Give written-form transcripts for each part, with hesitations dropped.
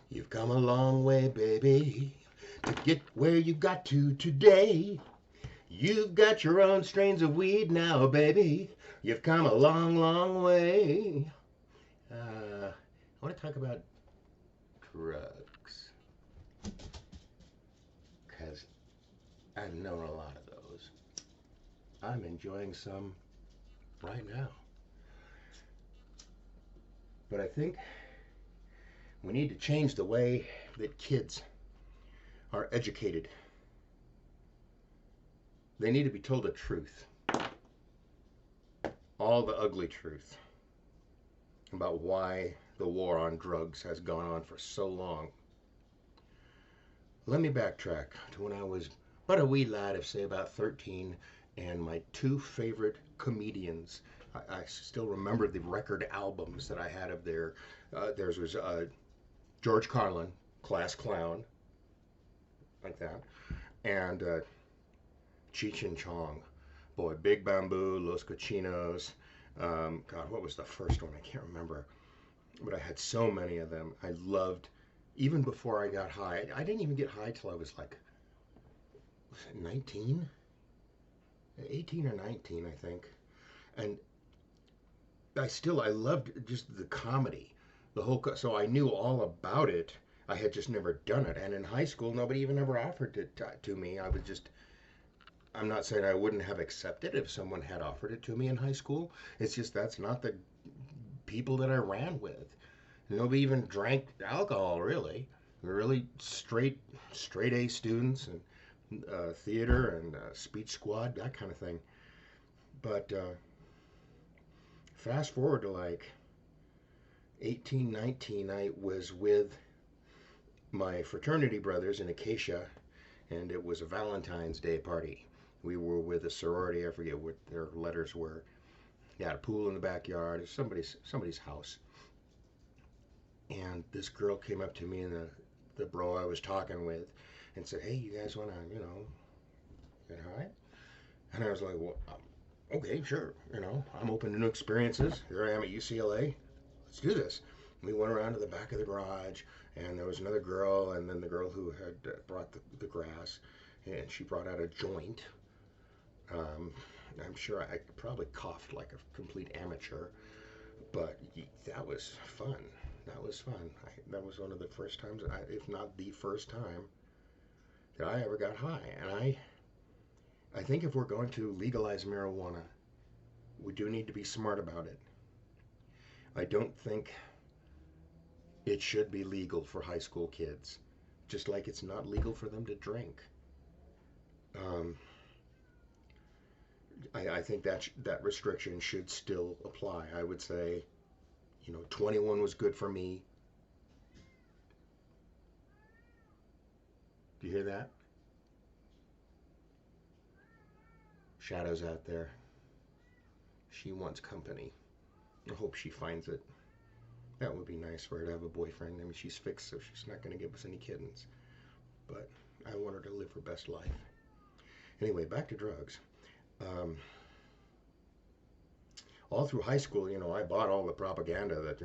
You've come a long way, baby, to get where you got to today. You've got your own strains of weed now, baby. You've come a long, long way. I want to talk about drugs because I've known a lot of those. I'm enjoying some right now. But I think we need to change the way that kids are educated. They need to be told the truth, all the ugly truth about why the war on drugs has gone on for so long. Let me backtrack to when I was but a wee lad of, say, about 13, and my two favorite comedians. I still remember the record albums that I had of their. Theirs was George Carlin, Class Clown, like that, and Cheech and Chong. Boy, Big Bamboo, Los Cochinos. God, what was the first one? I can't remember. But I had so many of them. I loved, even before I got high. I didn't even get high till I was like, was it 19? 18 or 19, I think. And I loved just the comedy. So I knew all about it. I had just never done it. And in high school, nobody even ever offered it to me. I'm not saying I wouldn't have accepted if someone had offered it to me in high school. It's just that's not the people that I ran with. Nobody even drank alcohol, really. We were really straight A students and theater and speech squad, that kind of thing. But fast forward to like 18, 19, I was with my fraternity brothers in Acacia, and it was a Valentine's Day party. We were with a sorority. I forget what their letters were. They had a pool in the backyard. Somebody's house. And this girl came up to me and the bro I was talking with and said, "Hey, you guys want to, get high?" And I was like, "Well, okay, sure. I'm open to new experiences. Here I am at UCLA. Let's do this." We went around to the back of the garage, and there was another girl, and then the girl who had brought the grass, and she brought out a joint. I'm sure I probably coughed like a complete amateur, but that was fun. That was fun. That was one of the first times, if not the first time, that I ever got high. And I think if we're going to legalize marijuana, we do need to be smart about it. I don't think it should be legal for high school kids, just like it's not legal for them to drink. Um, I think that restriction should still apply. I would say, 21 was good for me. Do you hear that? Shadow's out there. She wants company. I hope she finds it. That would be nice for her to have a boyfriend. I mean, she's fixed, so she's not going to give us any kittens. But I want her to live her best life. Anyway, back to drugs. Um, all through high school, I bought all the propaganda that,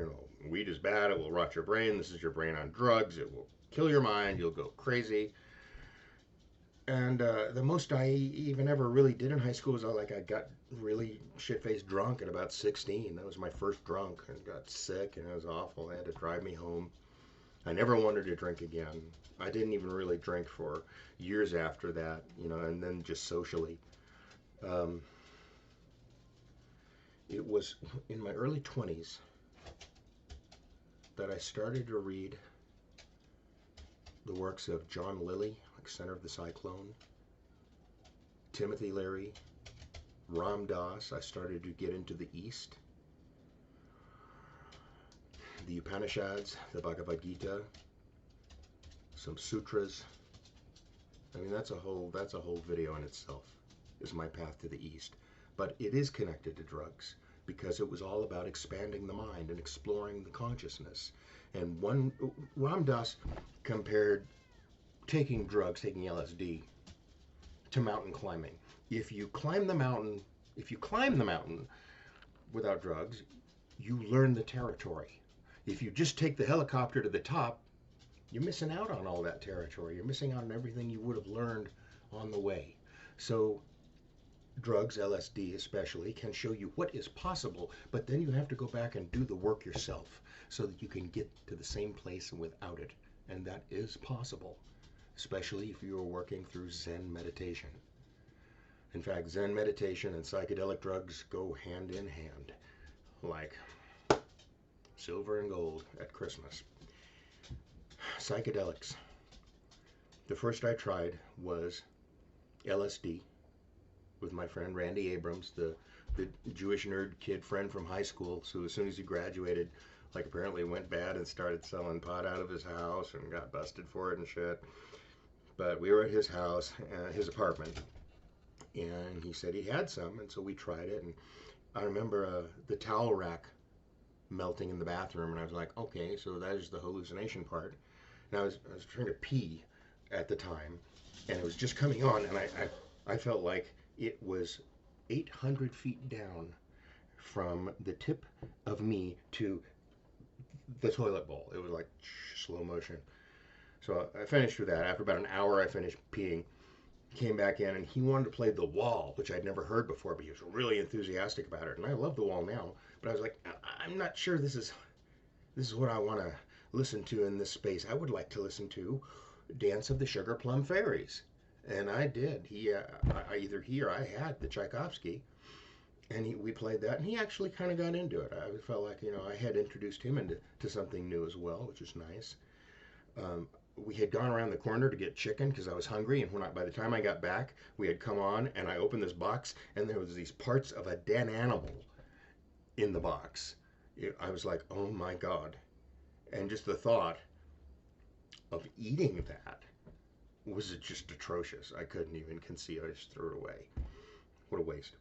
weed is bad, it will rot your brain, this is your brain on drugs, it will kill your mind, you'll go crazy. And the most I even ever really did in high school was I got really shit-faced drunk at about 16. That was my first drunk, and got sick, and it was awful. They had to drive me home. I never wanted to drink again. I didn't even really drink for years after that, and then just socially. Um, it was in my early 20s that I started to read the works of John Lilly, like Center of the Cyclone, Timothy Leary, Ram Dass. I started to get into the East, the Upanishads, the Bhagavad Gita, some sutras. I mean, that's a whole video in itself, is my path to the East. But it is connected to drugs because it was all about expanding the mind and exploring the consciousness. And Ram Dass compared taking drugs, taking LSD, to mountain climbing. If you climb the mountain without drugs, you learn the territory. If you just take the helicopter to the top, you're missing out on all that territory. You're missing out on everything you would have learned on the way. So drugs, LSD especially, can show you what is possible, but then you have to go back and do the work yourself so that you can get to the same place without it. And that is possible, especially if you are working through Zen meditation. In fact, Zen meditation and psychedelic drugs go hand in hand, like silver and gold at Christmas. Psychedelics. The first I tried was LSD with my friend Randy Abrams, the Jewish nerd kid friend from high school. So as soon as he graduated, like apparently went bad and started selling pot out of his house and got busted for it and shit. But we were at his house, his apartment, and he said he had some, and so we tried it. And I remember the towel rack melting in the bathroom, and I was like, okay, so that is the hallucination part. And I was trying to pee at the time, and it was just coming on, and I felt like it was 800 feet down from the tip of me to the toilet bowl. It was like slow motion. So I finished with that. After about an hour, I finished peeing, came back in, and he wanted to play The Wall, which I'd never heard before, but he was really enthusiastic about it. And I love The Wall now, but I was like, I'm not sure this is what I want to listen to in this space. I would like to listen to Dance of the Sugar Plum Fairies. And I did. Either he or I had the Tchaikovsky, and we played that, and he actually kind of got into it. I felt like, I had introduced him into something new as well, which was nice. We had gone around the corner to get chicken because I was hungry, and by the time I got back, we had come on, and I opened this box, and there was these parts of a dead animal in the box. I was like, oh my God. And just the thought of eating that was just atrocious. I couldn't even conceive. I just threw it away. What a waste.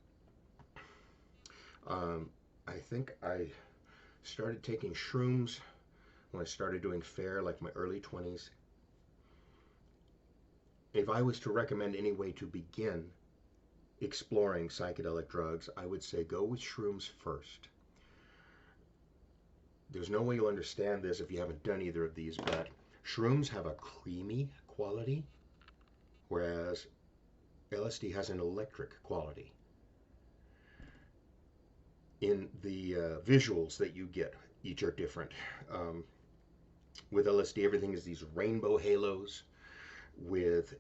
I think I started taking shrooms when I started doing fair, like my early 20s. If I was to recommend any way to begin exploring psychedelic drugs, I would say go with shrooms first. There's no way you'll understand this if you haven't done either of these, but shrooms have a creamy quality, whereas LSD has an electric quality. In the visuals that you get, each are different. With LSD, everything is these rainbow halos. With,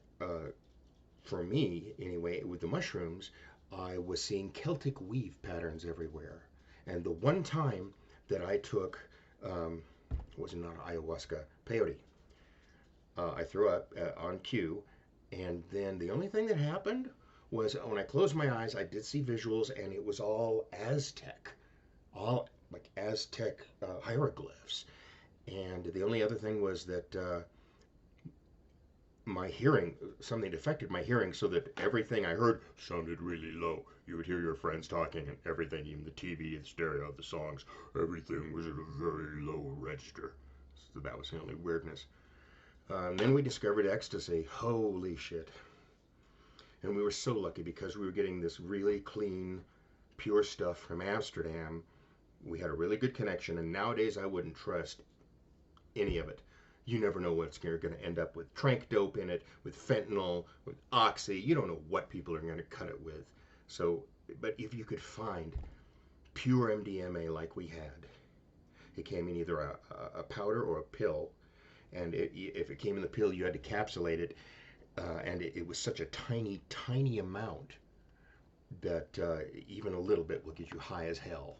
for me anyway, with the mushrooms, I was seeing Celtic weave patterns everywhere. And the one time that I took, was not ayahuasca, peyote. I threw up on cue, and then the only thing that happened was when I closed my eyes, I did see visuals, and it was all Aztec, all like Aztec hieroglyphs. And the only other thing was that my hearing, something affected my hearing so that everything I heard sounded really low. You would hear your friends talking and everything, even the TV, the stereo, the songs, everything was at a very low register. So that was the only weirdness. Then we discovered ecstasy. Holy shit. And we were so lucky because we were getting this really clean, pure stuff from Amsterdam. We had a really good connection, and nowadays I wouldn't trust any of it. You never know what's going to end up with trank dope in it, with fentanyl, with oxy. You don't know what people are going to cut it with. So, but if you could find pure MDMA like we had, it came in either a powder or a pill, and if it came in the pill, you had to capsulate it, and it was such a tiny, tiny amount that even a little bit will get you high as hell.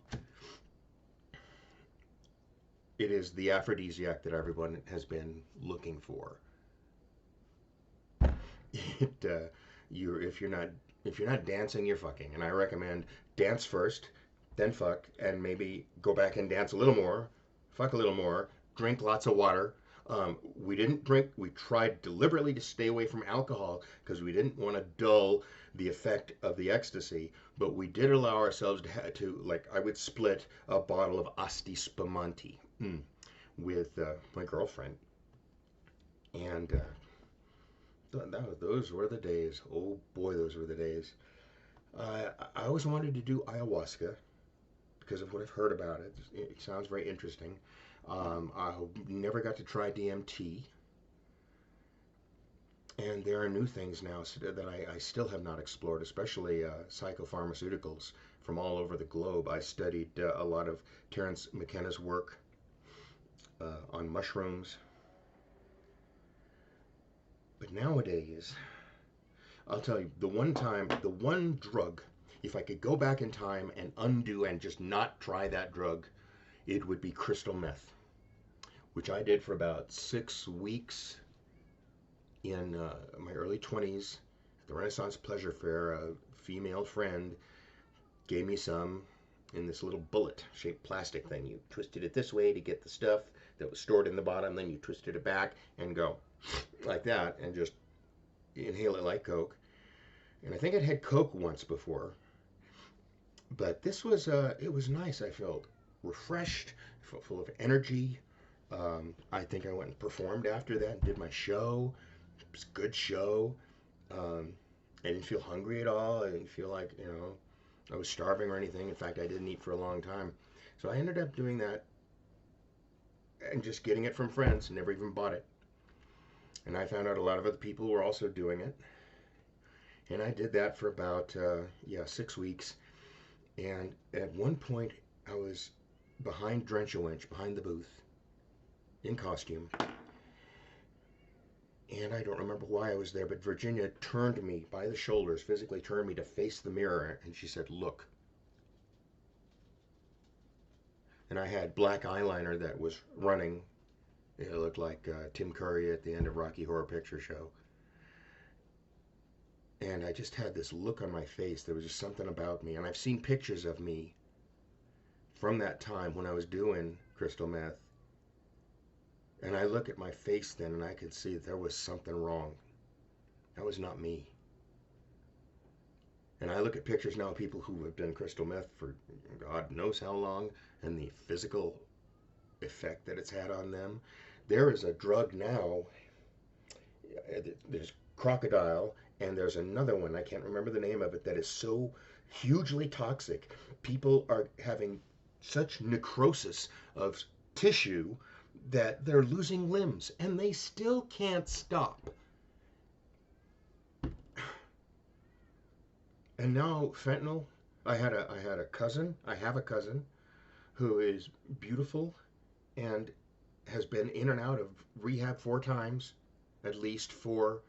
It is the aphrodisiac that everyone has been looking for. If you're not dancing, you're fucking. And I recommend dance first, then fuck, and maybe go back and dance a little more, fuck a little more, drink lots of water. We didn't drink. We tried deliberately to stay away from alcohol because we didn't want to dull the effect of the ecstasy. But we did allow ourselves to like, I would split a bottle of Asti Spumante with my girlfriend, and those were the days. Oh boy, those were the days. I always wanted to do ayahuasca because of what I've heard about it. It sounds very interesting. I never got to try DMT, and there are new things now that I still have not explored, especially psychopharmaceuticals from all over the globe. I studied a lot of Terence McKenna's work on mushrooms, but nowadays, I'll tell you, the one drug, if I could go back in time and undo and just not try that drug, it would be crystal meth, which I did for about 6 weeks in my early 20s at the Renaissance Pleasure Fair. A female friend gave me some in this little bullet shaped plastic thing. You twisted it this way to get the stuff that was stored in the bottom, then you twisted it back and go like that and just inhale it like Coke. And I think I'd had Coke once before, but this was it was nice. I felt refreshed, full of energy. I think I went and performed after that and did my show. It was a good show. I didn't feel hungry at all. I didn't feel like, I was starving or anything. In fact, I didn't eat for a long time. So I ended up doing that and just getting it from friends, never even bought it. And I found out a lot of other people were also doing it. And I did that for about, 6 weeks. And at one point, I was behind Drench a Wench, behind the booth, in costume. And I don't remember why I was there, but Virginia turned me by the shoulders, physically turned me to face the mirror, and she said, "Look." And I had black eyeliner that was running. It looked like Tim Curry at the end of Rocky Horror Picture Show. And I just had this look on my face. There was just something about me. And I've seen pictures of me from that time when I was doing crystal meth. And I look at my face then and I could see that there was something wrong. That was not me. And I look at pictures now of people who have done crystal meth for God knows how long and the physical effect that it's had on them. There is a drug now, there's crocodile, and there's another one, I can't remember the name of it, that is so hugely toxic. People are having such necrosis of tissue that they're losing limbs, and they still can't stop. And now fentanyl. I have a cousin who is beautiful and has been in and out of rehab 4 times, at least for,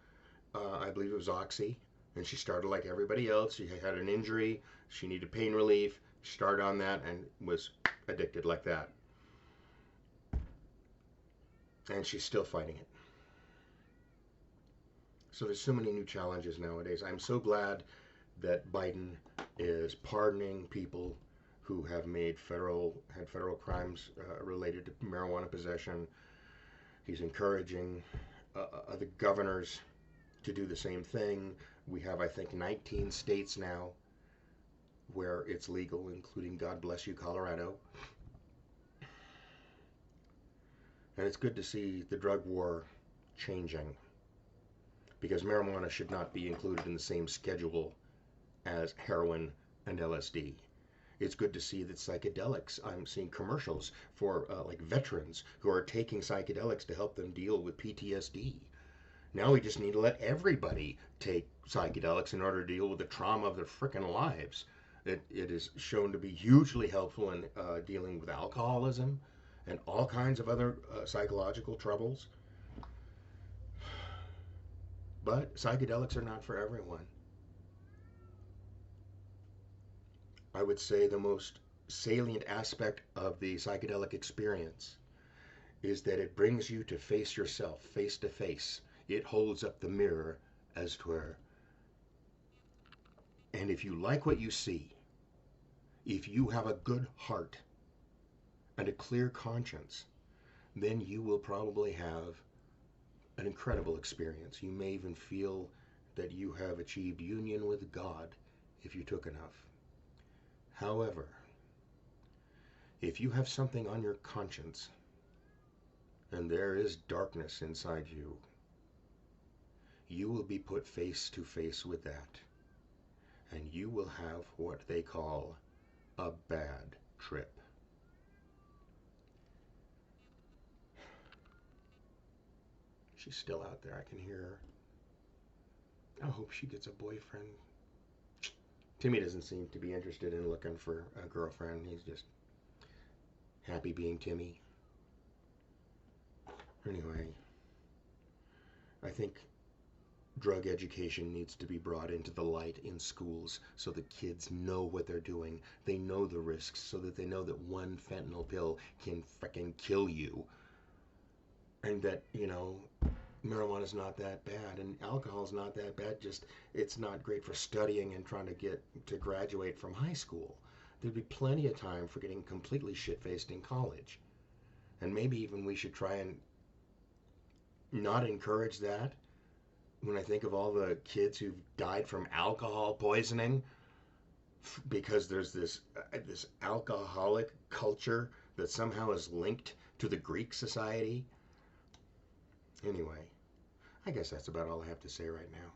I believe it was Oxy. And she started like everybody else. She had an injury. She needed pain relief. She started on that and was addicted like that. And she's still fighting it. So there's so many new challenges nowadays. I'm so glad that Biden is pardoning people who have had federal crimes related to marijuana possession. He's encouraging other governors to do the same thing. We have, I think, 19 states now where it's legal, including, God bless you, Colorado. And it's good to see the drug war changing, because marijuana should not be included in the same schedule as heroin and LSD. It's good to see that psychedelics, I'm seeing commercials for like veterans who are taking psychedelics to help them deal with PTSD. Now we just need to let everybody take psychedelics in order to deal with the trauma of their frickin' lives. It is shown to be hugely helpful in dealing with alcoholism and all kinds of other psychological troubles. But psychedelics are not for everyone. I would say the most salient aspect of the psychedelic experience is that it brings you to face yourself face to face. It holds up the mirror, as 'twere. And if you like what you see, if you have a good heart and a clear conscience, then you will probably have an incredible experience. You may even feel that you have achieved union with God if you took enough. However, if you have something on your conscience and there is darkness inside you, you will be put face to face with that, and you will have what they call a bad trip. She's still out there. I can hear her. I hope she gets a boyfriend. Timmy doesn't seem to be interested in looking for a girlfriend. He's just happy being Timmy. Anyway, I think drug education needs to be brought into the light in schools so the kids know what they're doing. They know the risks so that they know that one fentanyl pill can frickin' kill you. And that, marijuana's not that bad and alcohol's not that bad. Just, it's not great for studying and trying to get to graduate from high school. There'd be plenty of time for getting completely shit-faced in college. And maybe even we should try and not encourage that. When I think of all the kids who've died from alcohol poisoning because there's this alcoholic culture that somehow is linked to the Greek society. Anyway, I guess that's about all I have to say right now.